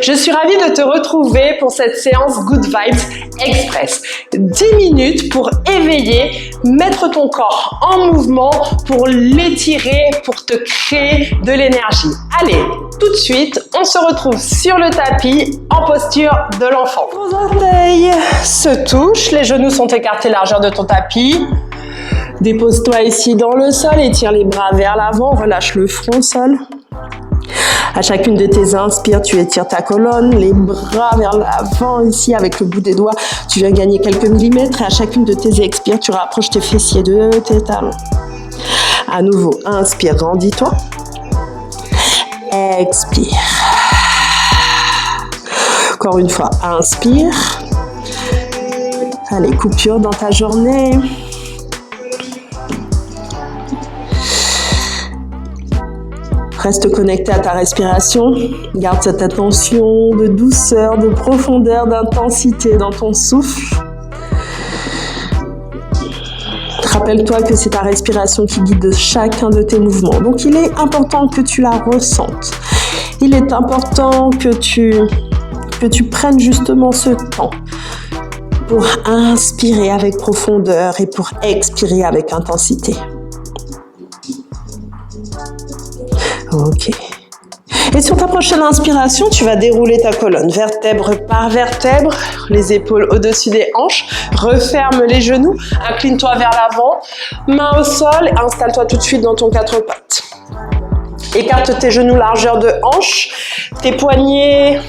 Je suis ravie de te retrouver pour cette séance Good Vibes Express. 10 minutes pour éveiller, mettre ton corps en mouvement, pour l'étirer, pour te créer de l'énergie. Allez, tout de suite, on se retrouve sur le tapis en posture de l'enfant. Gros orteils se touchent, les genoux sont écartés largeur de ton tapis. Dépose-toi ici dans le sol, étire les bras vers l'avant, relâche le front au sol. À chacune de tes inspires, tu étires ta colonne, les bras vers l'avant ici avec le bout des doigts. Tu viens gagner quelques millimètres et à chacune de tes expires, tu rapproches tes fessiers de tes talons. À nouveau, inspire, grandis-toi. Expire. Encore une fois, inspire. Allez, coupure dans ta journée. Reste connecté à ta respiration. Garde cette attention de douceur, de profondeur, d'intensité dans ton souffle. Rappelle-toi que c'est ta respiration qui guide chacun de tes mouvements. Donc, il est important que tu la ressentes. Il est important que tu prennes justement ce temps pour inspirer avec profondeur et pour expirer avec intensité. Ok. Et sur ta prochaine inspiration, tu vas dérouler ta colonne vertèbre par vertèbre, les épaules au-dessus des hanches, referme les genoux, incline-toi vers l'avant, main au sol, installe-toi tout de suite dans ton quatre pattes. Écarte tes genoux largeur de hanche, tes poignets,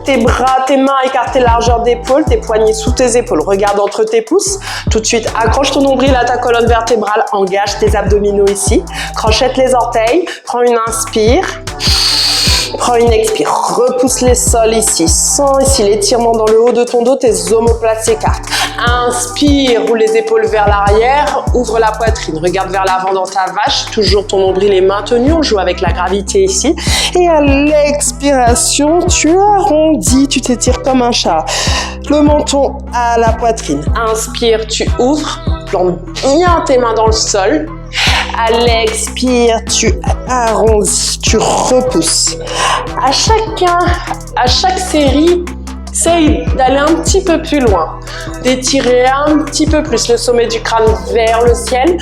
tes bras, tes mains écartés largeur d'épaule, tes poignets sous tes épaules, regarde entre tes pouces. Tout de suite, accroche ton nombril à ta colonne vertébrale, engage tes abdominaux ici, crochette les orteils, prends une inspire, prends une expire, repousse les sols ici, sens ici l'étirement dans le haut de ton dos, tes omoplates s'écartent. Inspire, roule les épaules vers l'arrière, ouvre la poitrine, regarde vers l'avant dans ta vache, toujours ton nombril est maintenu, on joue avec la gravité ici. Et à l'expiration, tu arrondis, tu t'étires comme un chat. Le menton à la poitrine. Inspire, tu ouvres, plante bien tes mains dans le sol. À l'expire, tu arrondis, tu repousses. À chaque série, essaye d'aller un petit peu plus loin, d'étirer un petit peu plus le sommet du crâne vers le ciel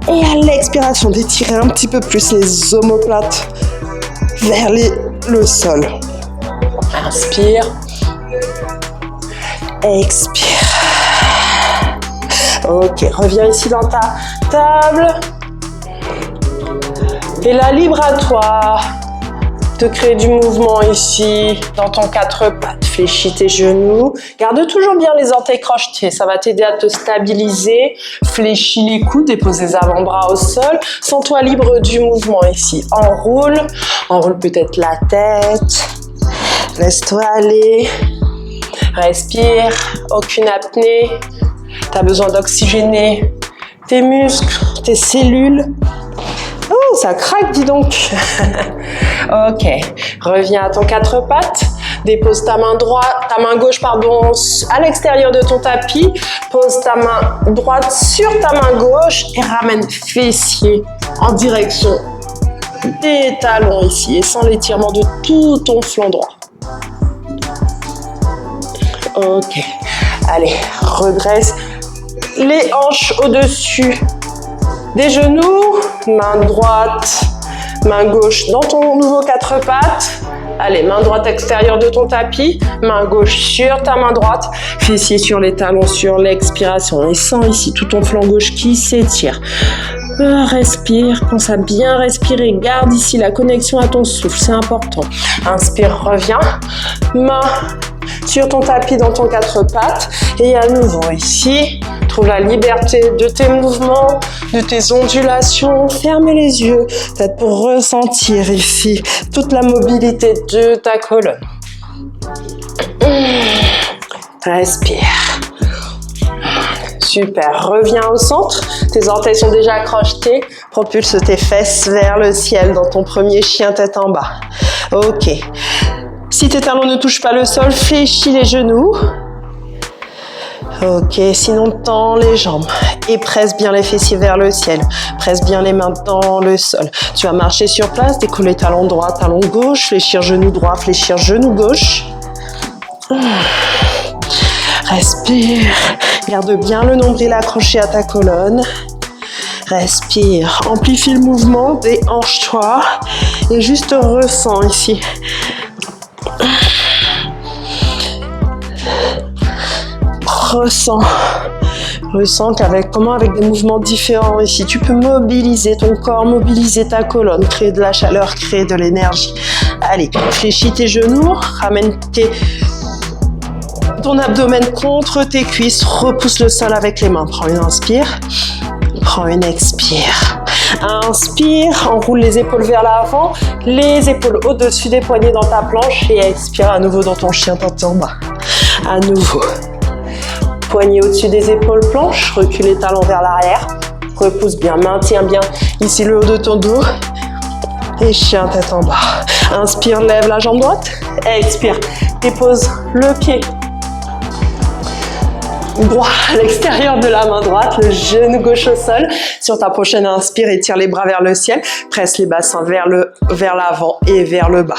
et à l'expiration, d'étirer un petit peu plus les omoplates vers le sol. Inspire, expire. Ok, reviens ici dans ta table. Et là, libre à toi de créer du mouvement ici, dans ton quatre pattes. Fléchis tes genoux. Garde toujours bien les orteils crochetés. Ça va t'aider à te stabiliser. Fléchis les coudes, dépose les avant-bras au sol. Sens-toi libre du mouvement ici. Enroule peut-être la tête. Laisse-toi aller. Respire. Aucune apnée. Tu as besoin d'oxygéner tes muscles, tes cellules. Oh, ça craque, dis donc. Ok, reviens à ton quatre pattes. Dépose ta main gauche, à l'extérieur de ton tapis. Pose ta main droite sur ta main gauche et ramène fessier en direction des talons ici et sens l'étirement de tout ton flanc droit. Ok, allez, redresse les hanches au-dessus des genoux, main droite, main gauche dans ton nouveau quatre pattes. Allez, main droite extérieure de ton tapis, main gauche sur ta main droite, fessier sur les talons sur l'expiration. Et sens ici tout ton flanc gauche qui s'étire. Respire, pense à bien respirer, garde ici la connexion à ton souffle, c'est important. Inspire, reviens, main sur ton tapis dans ton quatre pattes et à nouveau ici, trouve la liberté de tes mouvements, de tes ondulations, ferme les yeux, peut-être pour ressentir ici toute la mobilité de ta colonne. Respire. Super, reviens au centre, tes orteils sont déjà crochetés, propulse tes fesses vers le ciel dans ton premier chien tête en bas. Ok, si tes talons ne touchent pas le sol, fléchis les genoux. Ok, sinon tends les jambes. et presse bien les fessiers vers le ciel. Presse bien les mains dans le sol. Tu vas marcher sur place, décoller talon droit, talon gauche, fléchir genou droit, fléchir genou gauche. Respire. Garde bien le nombril accroché à ta colonne. Respire. Amplifie le mouvement, déhanche-toi et juste ressens ici. Ressens qu'avec des mouvements différents ici, tu peux mobiliser ton corps, mobiliser ta colonne, créer de la chaleur, créer de l'énergie. Allez, fléchis tes genoux, ramène ton abdomen contre tes cuisses, repousse le sol avec les mains. Prends une inspire, prends une expire. Inspire, enroule les épaules vers l'avant, les épaules au-dessus des poignets dans ta planche et expire à nouveau dans ton chien tête en bas. À nouveau. Poignets au-dessus des épaules, planche, recule les talons vers l'arrière, repousse bien, maintiens bien ici le haut de ton dos et chien tête en bas. Inspire, lève la jambe droite, expire, dépose le pied droit à l'extérieur de la main droite, le genou gauche au sol. Sur ta prochaine inspire, étire les bras vers le ciel, presse les bassins vers l'avant et vers le bas.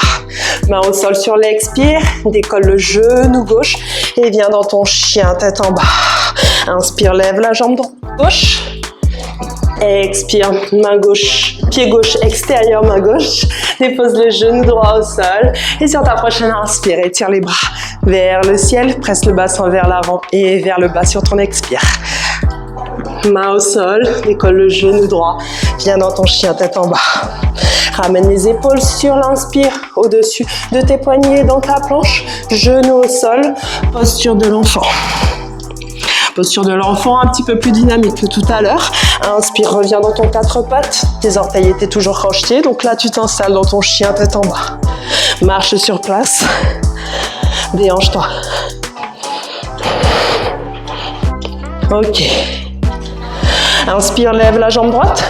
Main au sol sur l'expire, décolle le genou gauche et viens dans ton chien tête en bas. Inspire, lève la jambe gauche. Expire, main gauche, pied gauche extérieur, main gauche. Dépose le genou droit au sol. Et sur ta prochaine inspire, étire les bras vers le ciel. Presse le bassin vers l'avant et vers le bas sur ton expire. Main au sol, décolle le genou droit. Viens dans ton chien tête en bas. Ramène les épaules sur l'inspire, au-dessus de tes poignets dans ta planche. Genou au sol, posture de l'enfant. Posture de l'enfant un petit peu plus dynamique que tout à l'heure. Inspire, reviens dans ton quatre pattes. Tes orteils étaient toujours crochetés, donc là tu t'installes dans ton chien tête en bas. Marche sur place. Déhanche-toi. Ok. Inspire, lève la jambe droite.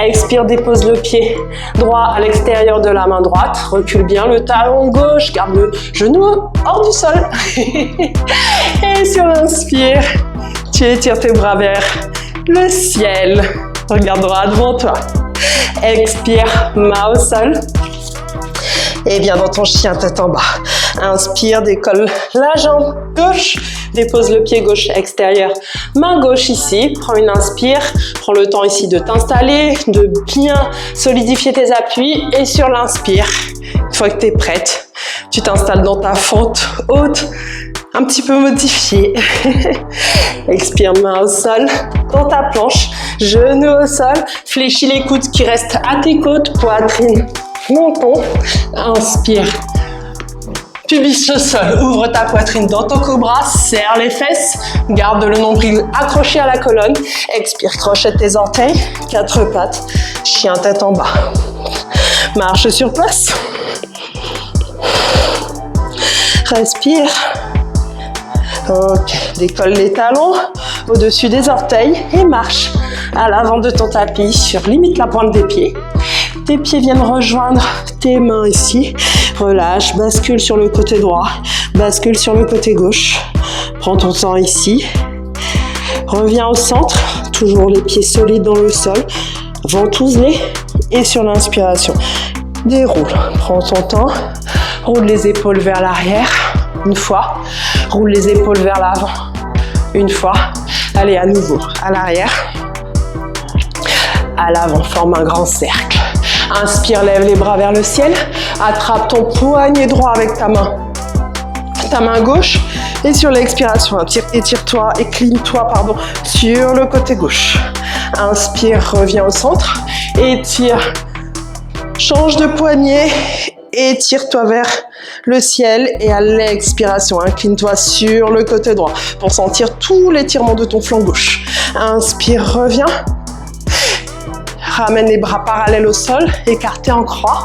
Expire, dépose le pied droit à l'extérieur de la main droite. Recule bien le talon gauche. Garde le genou hors du sol. Et sur l'inspire, tu étires tes bras vers le ciel. Regarde droit devant toi. Expire, main au sol. Et viens dans ton chien tête en bas. Inspire, décolle la jambe gauche. Dépose le pied gauche extérieur. Main gauche ici. Prends une inspire. Prends le temps ici de t'installer, de bien solidifier tes appuis. Et sur l'inspire, une fois que tu es prête, tu t'installes dans ta fente haute, un petit peu modifiée. Expire, main au sol, dans ta planche, genou au sol, fléchis les coudes qui restent à tes côtes, poitrine, menton. Inspire, pubis au sol, ouvre ta poitrine dans ton cobra, serre les fesses, garde le nombril accroché à la colonne. Expire, crochette tes orteils, quatre pattes, chien tête en bas. Marche sur place. Respire. Ok, décolle les talons au-dessus des orteils et marche à l'avant de ton tapis sur limite la pointe des pieds. Tes pieds viennent rejoindre tes mains ici. Relâche, bascule sur le côté droit, bascule sur le côté gauche. Prends ton temps ici. Reviens au centre, toujours les pieds solides dans le sol. Ventouse-les et sur l'inspiration, déroule. Prends ton temps, roule les épaules vers l'arrière. Une fois, roule les épaules vers l'avant. Une fois, allez à nouveau à l'arrière, à l'avant, forme un grand cercle. Inspire, lève les bras vers le ciel, attrape ton poignet droit avec ta main gauche et sur l'expiration, étire-toi, incline-toi sur le côté gauche. Inspire, reviens au centre, étire, change de poignet. Étire-toi vers le ciel et à l'expiration, incline-toi sur le côté droit pour sentir tout l'étirement de ton flanc gauche. Inspire, reviens. Ramène les bras parallèles au sol, écartés en croix.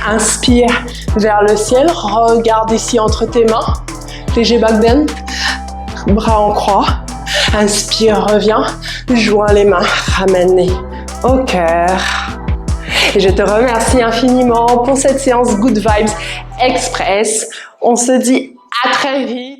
Inspire vers le ciel, regarde ici entre tes mains. Léger back bend, bras en croix. Inspire, reviens, joins les mains, ramène-les au cœur. Et je te remercie infiniment pour cette séance Good Vibes Express. On se dit à très vite.